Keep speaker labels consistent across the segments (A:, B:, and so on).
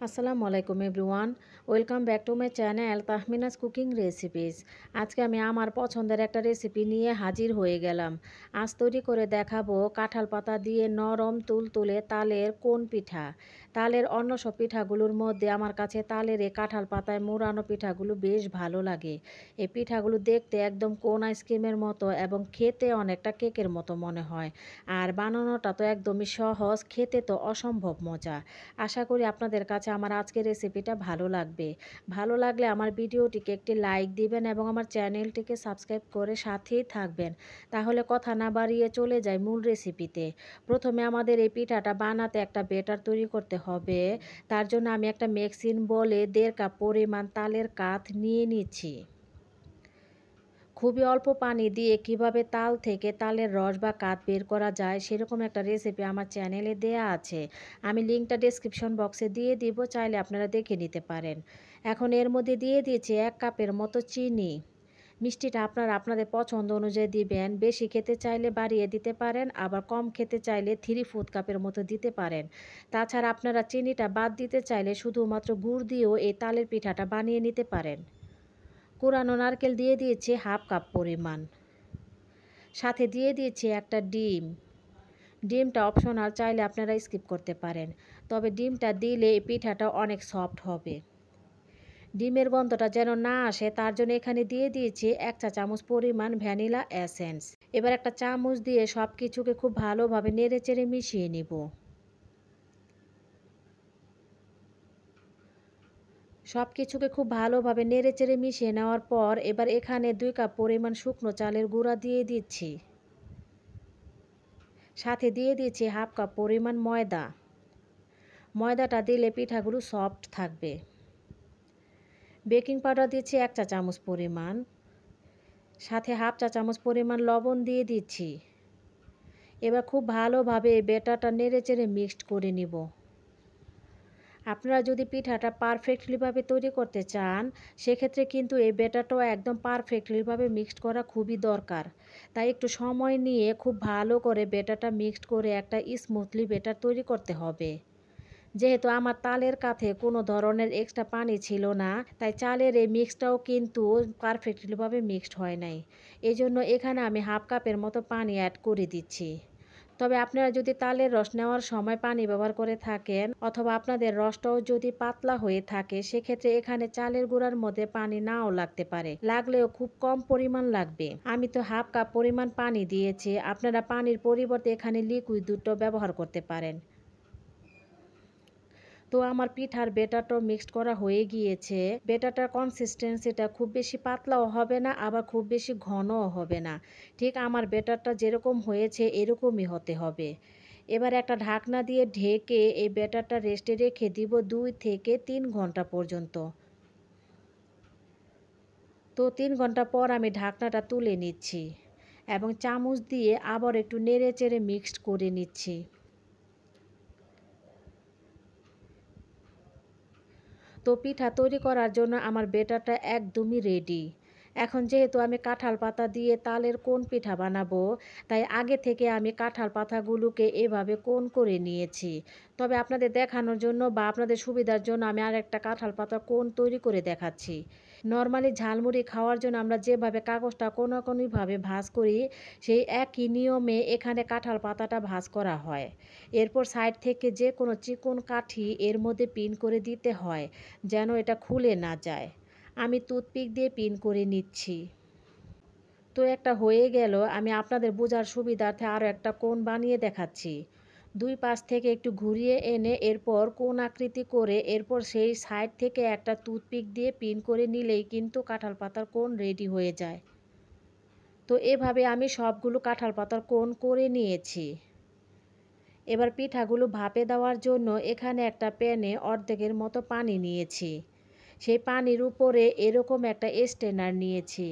A: আসসালামু আলাইকুম everyone. Welcome back to my channel Tahmina's cooking recipes. আজকে আমি আমার পছন্দের একটা রেসিপি নিয়ে হাজির হয়ে গেলাম। আজ তৈরি করে দেখাবো কাঁঠাল পাতা দিয়ে নরম তুলতুলে তালের কোন পিঠা। তালের অন্য সব পিঠাগুলোর মধ্যে আমার কাছে তালের এই কাঁঠাল পাতায় মোড়ানো পিঠাগুলো বেশ ভালো লাগে। এই পিঠাগুলো দেখতে একদম কোন আইসক্রিমের মতো এবং খেতে অনেকটা কেকের মতো মনে হয়। আর বানানোটা তো একদমই সহজ, খেতে তো অসম্ভব মজা। আশা করি আপনাদের কাছে আমার আজকের রেসিপিটা ভালো লাগবে। ভালো লাগলে আমার ভিডিওটিকে একটি লাইক দিবেন এবং আমার চ্যানেলটিকে সাবস্ক্রাইব করে সাথেই থাকবেন। তাহলে কথা না বাড়িয়ে চলে যাই মূল রেসিপিতে। প্রথমে আমাদের এই পিঠাটা বানাতে একটা ব্যাটার তৈরি করতে হবে। তার জন্য আমি একটা মিক্সিং বোলে 1.5 কাপ পরিমাণ তালের কাঠ নিয়ে নিচ্ছি। খুবই অল্প পানি দিয়ে কিভাবে তাল থেকে তালের রস বা কাঠ বের করা যায় সেরকম একটা রেসিপি আমার চ্যানেলে দেয়া আছে। আমি লিঙ্কটা ডেসক্রিপশন বক্সে দিয়ে দিব, চাইলে আপনারা দেখে নিতে পারেন। এখন এর মধ্যে দিয়ে দিয়েছি 1 কাপের মতো চিনি। মিষ্টিটা আপনারা আপনাদের পছন্দ অনুযায়ী দিবেন। বেশি খেতে চাইলে বাড়িয়ে দিতে পারেন, আবার কম খেতে চাইলে 3/4 কাপের মতো দিতে পারেন। তাছাড়া আপনারা চিনিটা বাদ দিতে চাইলে শুধুমাত্র গুড় দিয়েও এই তালের পিঠাটা বানিয়ে নিতে পারেন। কোরানো নারকেল দিয়ে দিয়েছি 1/2 কাপ পরিমাণ। সাথে দিয়ে দিয়েছি একটা ডিম। ডিমটা অপশনাল, চাইলে আপনারা স্কিপ করতে পারেন। তবে ডিমটা দিলে এই পিঠাটা অনেক সফট হবে। ডিমের গন্ধটা যেন না আসে তার জন্য এখানে দিয়ে দিয়েছি 1 চা চামচ পরিমাণ ভ্যানিলা এসেন্স। এবার একটা চামচ দিয়ে সব কিছুকে খুব ভালোভাবে নেড়েচেড়ে মিশিয়ে নিব। সব কিছুকে খুব ভালোভাবে নেড়েচেড়ে মিশিয়ে নেওয়ার পর এবার এখানে 2 কাপ পরিমাণ শুকনো চালের গুঁড়া দিয়ে দিচ্ছি। সাথে দিয়ে দিয়েছি 1/2 কাপ পরিমাণ ময়দা। ময়দাটা দিলে পিঠাগুলো সফট থাকবে। বেকিং পাউডার দিচ্ছি 1 চা চামচ পরিমাণ। সাথে 1/2 চা চামচ পরিমাণ লবণ দিয়ে দিচ্ছি। এবার খুব ভালোভাবে এই ব্যাটারটা নেড়েচেড়ে মিক্সড করে নিব। আপনারা যদি পিঠাটা পারফেক্টলিভাবে তৈরি করতে চান, সেক্ষেত্রে কিন্তু এই ব্যাটারটাও একদম পারফেক্টলিভাবে মিক্সড করা খুবই দরকার। তাই একটু সময় নিয়ে খুব ভালো করে ব্যাটারটা মিক্সড করে একটা স্মুথলি ব্যাটার তৈরি করতে হবে। যেহেতু আমার তালের কাঠে কোনো ধরনের এক্সট্রা পানি ছিল না, তাই চালের এই মিক্সটাও কিন্তু পারফেক্টলিভাবে মিক্সড হয় নাই। এজন্য এখানে আমি 1/2 কাপের মতো পানি অ্যাড করে দিচ্ছি। তবে আপনারা যদি তালের রস নেওয়ার সময় পানি ব্যবহার করে থাকেন, অথবা আপনাদের রসটাও যদি পাতলা হয়ে থাকে, সেক্ষেত্রে এখানে চালের গুঁড়ার মধ্যে পানি নাও লাগতে পারে, লাগলেও খুব কম পরিমাণ লাগবে। আমি তো 1/2 কাপ পরিমাণ পানি দিয়েছি, আপনারা পানির পরিবর্তে এখানে লিকুইড দুধটাও ব্যবহার করতে পারেন। তো আমার পিঠার ব্যাটারটাও মিক্সড করা হয়ে গিয়েছে। ব্যাটারটার কনসিস্টেন্সিটা খুব বেশি পাতলাও হবে না, আবার খুব বেশি ঘনও হবে না। ঠিক আমার ব্যাটারটা যেরকম হয়েছে এরকমই হতে হবে। এবার একটা ঢাকনা দিয়ে ঢেকে এই ব্যাটারটা রেস্টে রেখে দিব 2 থেকে 3 ঘন্টা পর্যন্ত। তো 3 ঘন্টা পর আমি ঢাকনাটা তুলে নিচ্ছি এবং চামচ দিয়ে আবার একটু নেড়েচেড়ে মিক্সড করে নিচ্ছি। তো পিঠা তৈরি করার জন্য আমার ব্যাটারটা একদমই রেডি। এখন যেহেতু আমি কাঁঠাল পাতা দিয়ে তালের কোন পিঠা বানাবো, তাই আগে থেকে আমি কাঁঠাল পাতাগুলোকে এভাবে কোন করে নিয়েছি। তবে আপনাদের দেখানোর জন্য বা আপনাদের সুবিধার জন্য আমি আরেকটা কাঁঠাল পাতার কোন তৈরি করে দেখাচ্ছি। নরমালি ঝালমুড়ি খাওয়ার জন্য আমরা যেভাবে কাগজটা কোনাকুনিভাবে ভাঁজ করি, সেই একই নিয়মে এখানে কাঁঠাল পাতাটা ভাঁজ করা হয়। এরপর সাইড থেকে যে কোনো চিকন কাঠি এর মধ্যে পিন করে দিতে হয়, যেন এটা খুলে না যায়। আমি টুথপিক দিয়ে পিন করে নিচ্ছি। তো একটা হয়ে গেল, আমি আপনাদের বোঝার সুবিধার্থে আরও একটা কোণ বানিয়ে দেখাচ্ছি। 2 পাশ থেকে একটু ঘুরিয়ে এনে এরপর কোণ আকৃতি করে এরপর সেই সাইড থেকে একটা টুথপিক দিয়ে পিন করে নিলেই কিন্তু কাঁঠাল পাতার কোণ রেডি হয়ে যায়। তো এভাবে আমি সবগুলো কাঁঠাল পাতার কোণ করে নিয়েছি। এবার পিঠাগুলো ভাপে দেওয়ার জন্য এখানে একটা প্যানে অর্ধেকের মতো পানি নিয়েছি। সেই পানির উপরে এরকম একটা স্ট্রেনার নিয়েছি।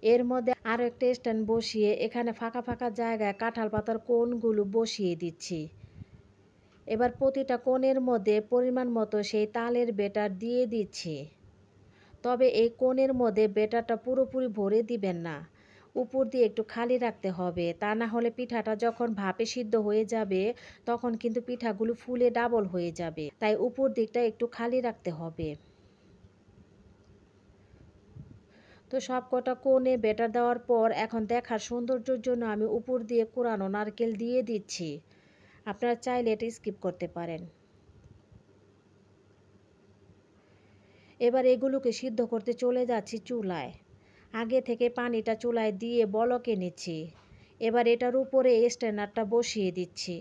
A: এর মধ্যে আরও একটা স্ট্যান্ড বসিয়ে এখানে ফাঁকা ফাঁকা জায়গায় কাঁঠাল পাতার কোণগুলো বসিয়ে দিচ্ছি। এবার প্রতিটা কোণের মধ্যে পরিমাণ মতো সেই তালের ব্যাটার দিয়ে দিচ্ছি। তবে এই কোণের মধ্যে ব্যাটারটা পুরোপুরি ভরে দিবেন না। উপর দিয়ে একটু খালি রাখতে হবে, তা না হলে পিঠাটা যখন ভাপে সিদ্ধ হয়ে যাবে তখন কিন্তু পিঠাগুলো ফুলে ডাবল হয়ে যাবে, তাই উপর দিকটা একটু খালি রাখতে হবে। তো সবকটা কোণে ব্যাটার দেওয়ার পর এখন দেখার সৌন্দর্যের জন্য আমি উপর দিয়ে কোরানো নারকেল দিয়ে দিচ্ছি। আপনারা চাইলে এটা স্কিপ করতে পারেন। এবার এগুলোকে সিদ্ধ করতে চলে যাচ্ছি চুলায়। আগে থেকে পানিটা চুলায় দিয়ে বলকে নিচ্ছি। এবার এটার উপরে স্ট্যান্ডারটা বসিয়ে দিচ্ছি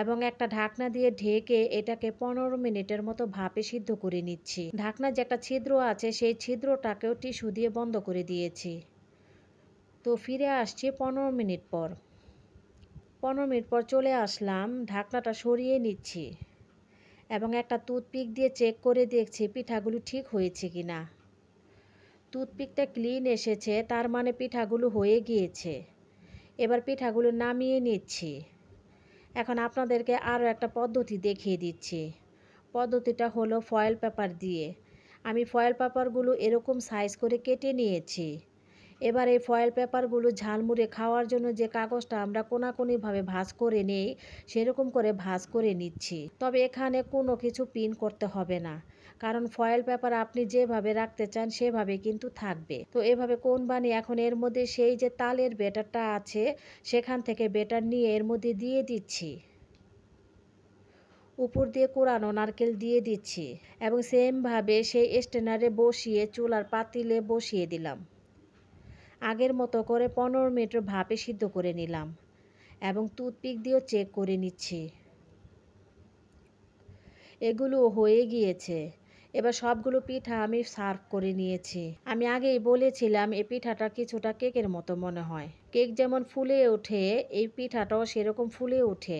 A: এবং একটা ঢাকনা দিয়ে ঢেকে এটাকে 15 মিনিটের মতো ভাপে সিদ্ধ করে নিচ্ছি। ঢাকনার যে একটা ছিদ্র আছে সেই ছিদ্রটাকেও টিস্যু দিয়ে বন্ধ করে দিয়েছি। তো ফিরে আসছি 15 মিনিট পর। 15 মিনিট পর চলে আসলাম, ঢাকনাটা সরিয়ে নিচ্ছি এবং একটা টুথপিক দিয়ে চেক করে দেখছি পিঠাগুলো ঠিক হয়েছে কিনা। টুথপিকটা ক্লিন এসেছে, তার মানে পিঠাগুলো হয়ে গিয়েছে। এবার পিঠাগুলো নামিয়ে নিচ্ছি। এখন আপনাদেরকে আরও একটা পদ্ধতি দেখিয়ে দিচ্ছি। পদ্ধতিটা হলো ফয়েল পেপার দিয়ে। আমি ফয়েল পেপারগুলো এরকম সাইজ করে কেটে নিয়েছি। এবার এই ফয়েল পেপারগুলো ঝালমুড়ে খাওয়ার জন্য যে কাগজটা আমরা কোনাকুনিভাবে ভাঁজ করে নেই সেরকম করে ভাঁজ করে নিচ্ছি। তবে এখানে কোনো কিছু পিন করতে হবে না, কারণ ফয়েল পেপার আপনি যেভাবে রাখতে চান সেভাবে কিন্তু থাকবে। তো এভাবে কোণ বানিয়ে এখন এর মধ্যে সেই যে তালের ব্যাটারটা আছে সেখান থেকে ব্যাটার নিয়ে এর মধ্যে দিয়ে দিচ্ছি। উপর দিয়ে কোরানো নারকেল দিয়ে দিচ্ছি এবং সেমভাবে সেই স্ট্যান্ডারে বসিয়ে চুলার পাতিলে বসিয়ে দিলাম। আগের মতো করে 15 মিনিট ভাপে সিদ্ধ করে নিলাম এবং টুথপিক দিয়েও চেক করে নিচ্ছি। এগুলো হয়ে গিয়েছে। এবার সবগুলো পিঠা আমি সার্ভ করে নিয়েছি। আমি আগেই বলেছিলাম এই পিঠাটা কিছুটা কেকের মতো মনে হয়। কেক যেমন ফুলে ওঠে এই পিঠাটাও সেরকম ফুলে ওঠে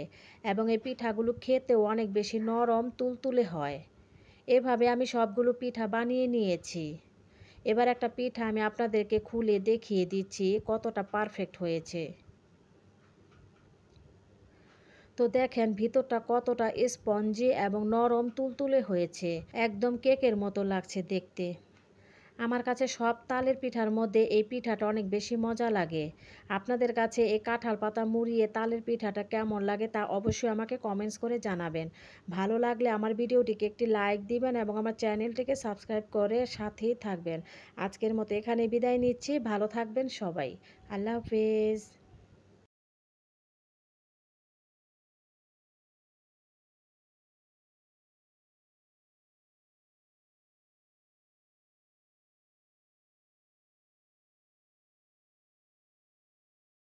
A: এবং এই পিঠাগুলো খেতেও অনেক বেশি নরম তুলতুলে হয়। এভাবে আমি সবগুলো পিঠা বানিয়ে নিয়েছি। এবার একটা পিঠা আমি আপনাদেরকে খুলে দেখিয়ে দিচ্ছি কতটা পারফেক্ট হয়েছে। তো দেখেন ভিতরটা কতটা স্পঞ্জি এবং নরম তুলতুলে হয়েছে, একদম কেকের মতো লাগছে দেখতে। আমার কাছে সব তালের পিঠার মধ্যে এই পিঠাটা অনেক বেশি মজা লাগে। আপনাদের কাছে এই কাঁঠাল পাতা মুড়িয়ে তালের পিঠাটা কেমন লাগে তা অবশ্যই আমাকে কমেন্টস করে জানাবেন। ভালো লাগলে আমার ভিডিওটিকে একটি লাইক দিবেন এবং আমার চ্যানেলটিকে সাবস্ক্রাইব করে সাথেই থাকবেন। আজকের মতো এখানে বিদায় নিচ্ছি। ভালো থাকবেন সবাই। আল্লাহ হাফেজ।